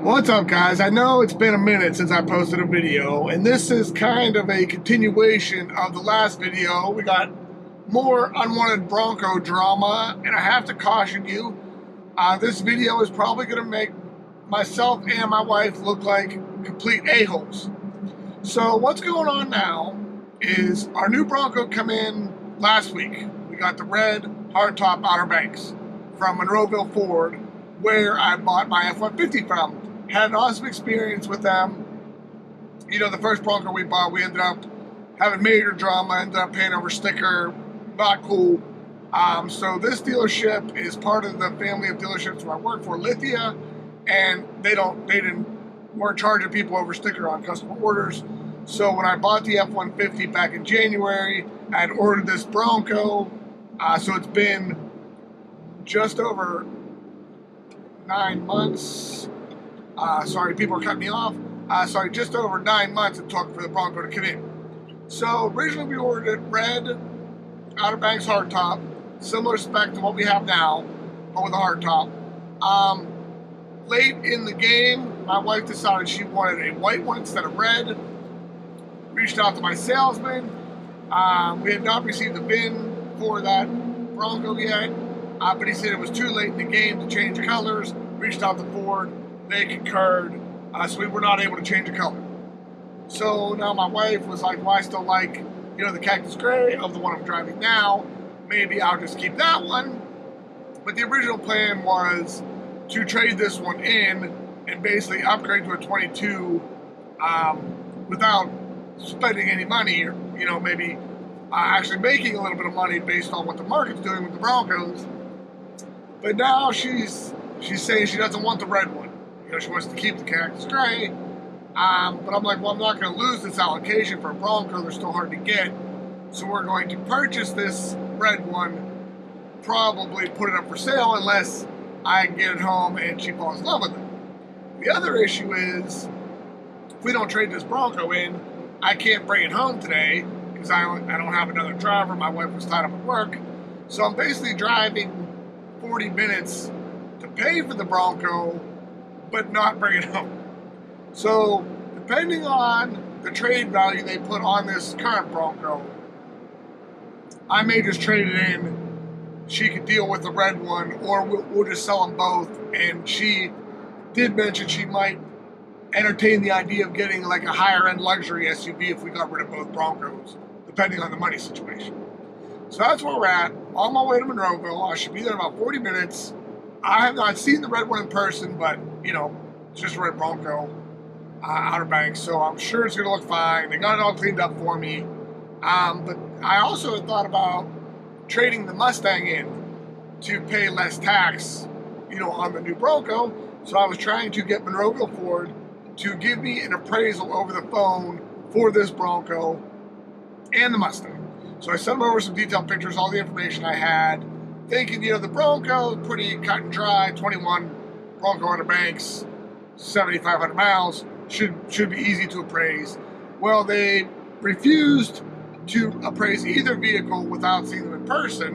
What's up, guys? I know it's been a minute since I posted a video, and this is kind of a continuation of the last video. We got more unwanted Bronco drama, and I have to caution you, this video is probably going to make myself and my wife look like complete a-holes. So what's going on now is our new Bronco come in last week. We got the red hardtop Outer Banks from Monroeville Ford, where I bought my F-150 from. Had an awesome experience with them. You know, the first Bronco we bought, we ended up having major drama, ended up paying over sticker, not cool. So this dealership is part of the family of dealerships where I work for, Lithia, and they weren't charging people over sticker on customer orders. So when I bought the F-150 back in January, I had ordered this Bronco. So it's been just over 9 months. Sorry, people are cutting me off. Just over 9 months it took for the Bronco to come in. So originally we ordered it red, Outer Banks hardtop, similar spec to what we have now, but with a hardtop. Late in the game, my wife decided she wanted a white one instead of red. Reached out to my salesman. We had not received the VIN for that Bronco yet, but he said it was too late in the game to change colors. Reached out to Ford. They concurred, so we were not able to change the color. So now my wife was like, well, I still like, the cactus gray of the one I'm driving now. Maybe I'll just keep that one. But the original plan was to trade this one in and basically upgrade to a 22 without spending any money, or, maybe actually making a little bit of money based on what the market's doing with the Broncos. But now she's saying she doesn't want the red one. She wants to keep the cactus gray, but I'm like, well, I'm not going to lose this allocation for a Bronco. They're still hard to get, so we're going to purchase this red one, probably put it up for sale unless I can get it home and she falls in love with it. The other issue is, if we don't trade this Bronco in, I can't bring it home today because I don't have another driver. My wife was tied up at work, so I'm basically driving 40 minutes to pay for the Bronco, but not bring it home. So depending on the trade value they put on this current Bronco, I may just trade it in. She could deal with the red one, or we'll just sell them both. And she did mention she might entertain the idea of getting like a higher end luxury SUV if we got rid of both Broncos, depending on the money situation. So that's where we're at. On my way to Monroeville. I should be there in about 40 minutes. I have not seen the red one in person, but it's just a red Bronco, Outer Banks, so I'm sure it's going to look fine. They got it all cleaned up for me. But I also had thought about trading the Mustang in to pay less tax, on the new Bronco. So I was trying to get Monroeville Ford to give me an appraisal over the phone for this Bronco and the Mustang. So I sent them over some detailed pictures, all the information I had, thinking, the Bronco, pretty cut and dry, 21 Bronco Outer Banks, 7,500 miles, should be easy to appraise. Well, they refused to appraise either vehicle without seeing them in person,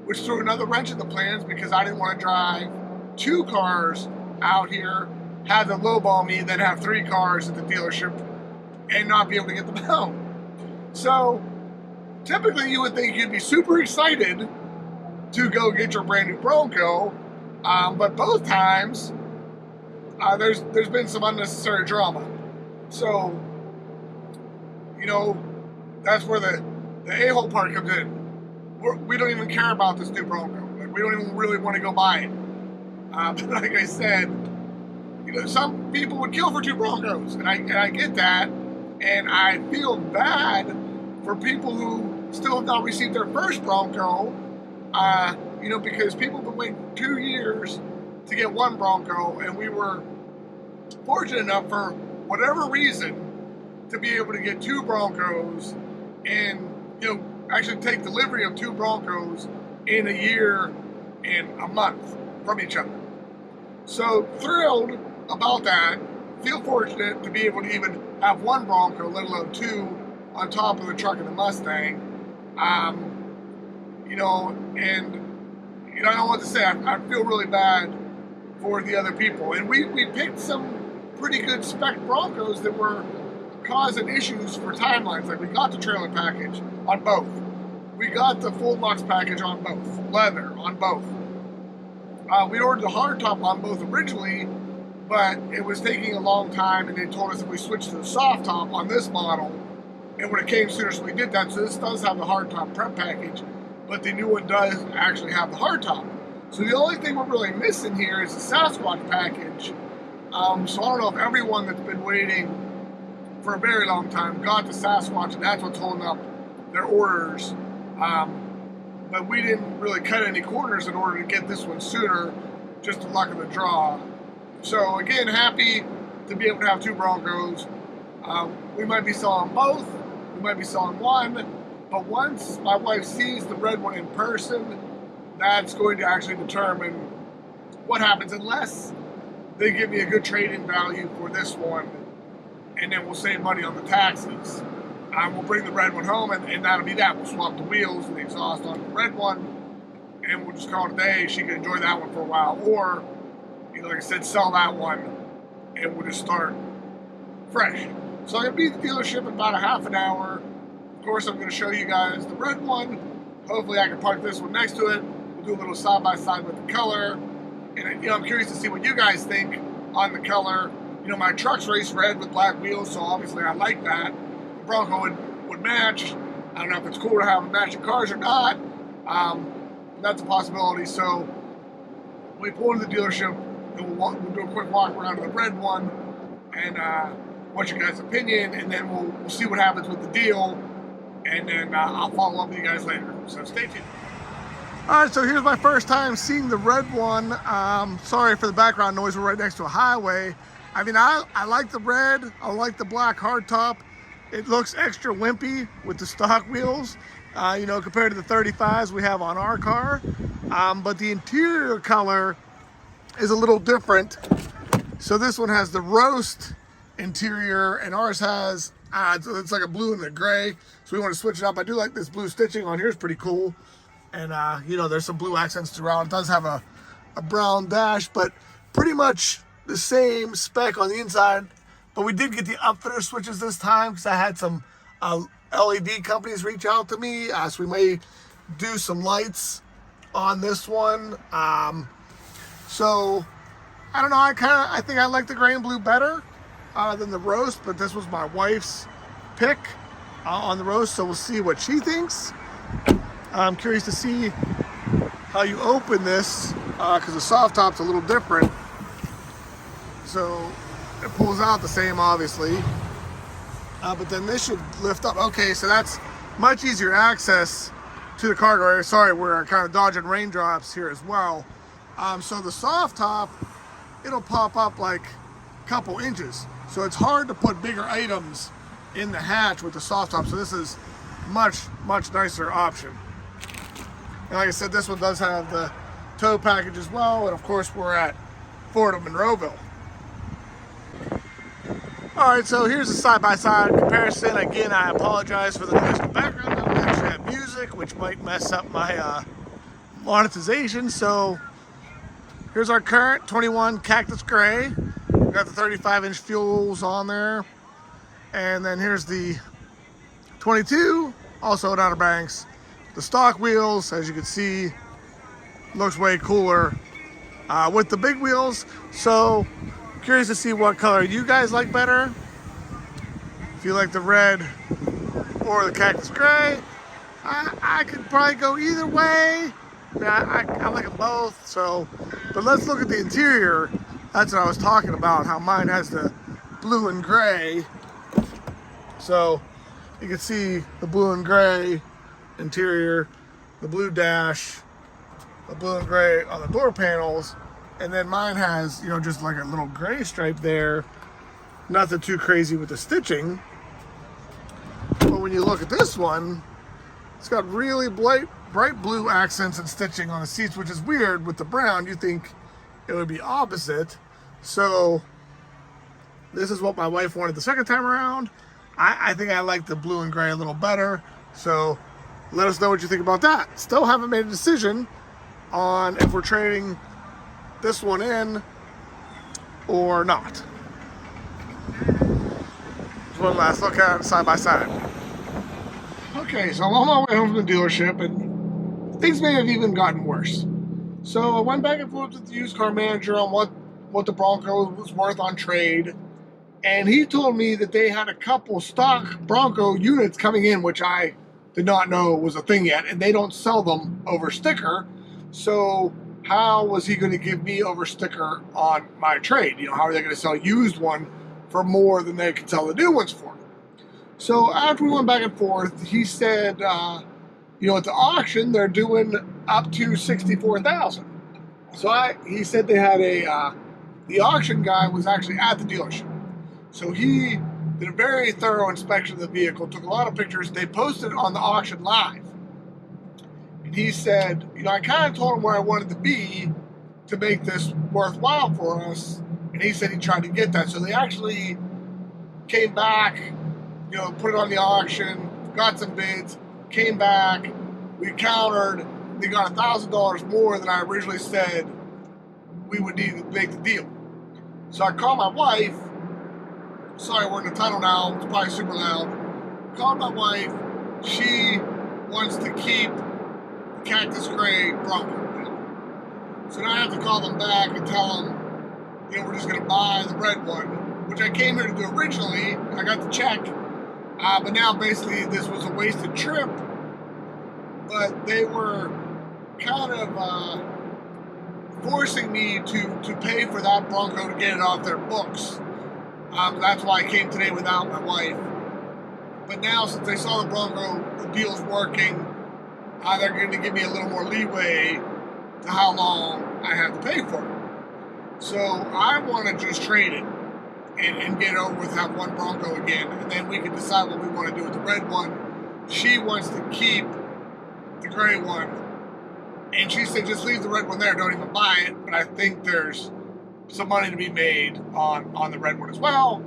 which threw another wrench in the plans because I didn't want to drive 2 cars out here, have them lowball me, then have 3 cars at the dealership and not be able to get them home. So typically you would think you'd be super excited to go get your brand new Bronco, but both times there's been some unnecessary drama. So that's where the a-hole part comes in. We don't even care about this new Bronco. Like, we don't even really want to go buy it. But like I said, some people would kill for 2 Broncos, and I get that, and I feel bad for people who still have not received their first Bronco. Because people have been waiting 2 years to get 1 Bronco, and we were fortunate enough, for whatever reason, to be able to get 2 Broncos and, actually take delivery of 2 Broncos in a year and a month from each other. So thrilled about that. Feel fortunate to be able to even have 1 Bronco, let alone 2, on top of the truck and the Mustang. And I don't know what to say. I feel really bad for the other people. And we picked some pretty good spec Broncos that were causing issues for timelines. Like, we got the trailer package on both. We got the full box package on both. Leather on both. We ordered the hardtop on both originally, but it was taking a long time, and they told us if we switched to the soft top on this model, it would have came sooner, so we did that. So this does have the hardtop prep package, but the new one does actually have the hardtop. So the only thing we're really missing here is the Sasquatch package. So I don't know if everyone that's been waiting for a very long time got the Sasquatch, and that's what's holding up their orders. But we didn't really cut any corners in order to get this one sooner, just the luck of the draw. So again, happy to be able to have two Broncos. We might be selling both, we might be selling one, but once my wife sees the red one in person, that's going to actually determine what happens, unless they give me a good trade-in value for this one, and then we'll save money on the taxes. We'll bring the red one home, and that'll be that. We'll swap the wheels and the exhaust on the red one, and we'll just call it a day. She can enjoy that one for a while, or, you know, like I said, sell that one, and we'll just start fresh. So I'm going to be at the dealership in about a half an hour. Of course, I'm going to show you guys the red one. Hopefully I can park this one next to it. We'll do a little side-by-side with the color. And, you know, I'm curious to see what you guys think on the color. You know, my truck's race red with black wheels, so obviously I like that. The Bronco would match. I don't know if it's cool to have matching cars or not. That's a possibility. So we pull into the dealership, and we'll do a quick walk around to the red one, and what's your guys' opinion, and then we'll see what happens with the deal, and then I'll follow up with you guys later. So stay tuned. All right, so here's my first time seeing the red one. Sorry for the background noise. We're right next to a highway. I mean, I like the red. I like the black hardtop. It looks extra wimpy with the stock wheels, you know, compared to the 35s we have on our car. But the interior color is a little different. So this one has the roast interior, and ours has, it's like a blue and a gray. So we want to switch it up. I do like this blue stitching on here. It's pretty cool. And, you know, there's some blue accents throughout. It does have a brown dash, but pretty much the same spec on the inside. But we did get the upfitter switches this time because I had some LED companies reach out to me. So we may do some lights on this one. So I don't know. I think I like the gray and blue better than the roast, but this was my wife's pick on the roast. So we'll see what she thinks. I'm curious to see how you open this because the soft top's a little different. So it pulls out the same, obviously, but then this should lift up. Okay, so that's much easier access to the cargo area. Sorry, we're kind of dodging raindrops here as well. So the soft top, it'll pop up like a couple inches. So it's hard to put bigger items in the hatch with the soft top. So this is much nicer option. And like I said, this one does have the tow package as well. And of course, we're at Ford of Monroeville. All right, so here's a side-by-side comparison. Again, I apologize for the noise in the background. I actually have music, which might mess up my monetization. So here's our current 21 Cactus Gray. We've got the 35-inch fuels on there. And then here's the 22, also at Outer Banks. The stock wheels, as you can see, looks way cooler with the big wheels. So curious to see what color you guys like better. If you like the red or the Cactus Gray, I could probably go either way. I like them both. So, but let's look at the interior. That's what I was talking about, how mine has the blue and gray. So you can see the blue and gray interior, the blue dash, the blue and gray on the door panels, and then mine has, you know, just like a little gray stripe there. Nothing too crazy with the stitching. But when you look at this one, it's got really bright blue accents and stitching on the seats, which is weird. With the brown, you think it would be opposite. So this is what my wife wanted the second time around. I think I like the blue and gray a little better. So let us know what you think about that. Still haven't made a decision on if we're trading this one in or not. Just one last look at it side by side. Okay, so I'm on my way home from the dealership, and things may have even gotten worse. So I went back and forth with the used car manager on what the Bronco was worth on trade, and he told me that they had a couple stock Bronco units coming in, which I did not know was a thing yet, and they don't sell them over sticker. So how was he going to give me over sticker on my trade? You know, how are they going to sell a used one for more than they could sell the new ones for? So after we went back and forth, he said, you know, at the auction they're doing up to $64,000. So he said they had the auction guy was actually at the dealership. So he did a very thorough inspection of the vehicle, took a lot of pictures. They posted on the auction live. And he said, you know, I kind of told him where I wanted to be to make this worthwhile for us. And he said he tried to get that. So they actually came back, you know, put it on the auction, got some bids, came back, we countered, they got $1,000 more than I originally said we would need to make the deal. So I called my wife. Sorry, we're in the tunnel now, it's probably super loud. Called my wife. She wants to keep the Cactus Gray Bronco. So now I have to call them back and tell them, you know, we're just going to buy the red one, which I came here to do originally. I got the check. But now basically this was a wasted trip. But they were kind of forcing me to pay for that Bronco to get it off their books. That's why I came today without my wife. But now since they saw the Bronco, the deal's working, they're going to give me a little more leeway to how long I have to pay for it. So I want to just trade it and get it over with, have one Bronco again, and then we can decide what we want to do with the red one. She wants to keep the gray one, and she said just leave the red one there, don't even buy it. But I think there's some money to be made on the red one as well.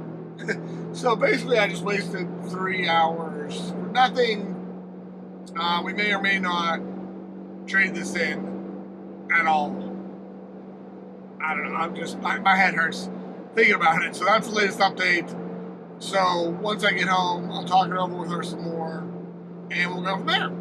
So basically I just wasted 3 hours for nothing. We may or may not trade this in at all. I don't know, I'm just, my head hurts thinking about it. So that's the latest update. So once I get home, I'll talk it over with her some more, and we'll go from there.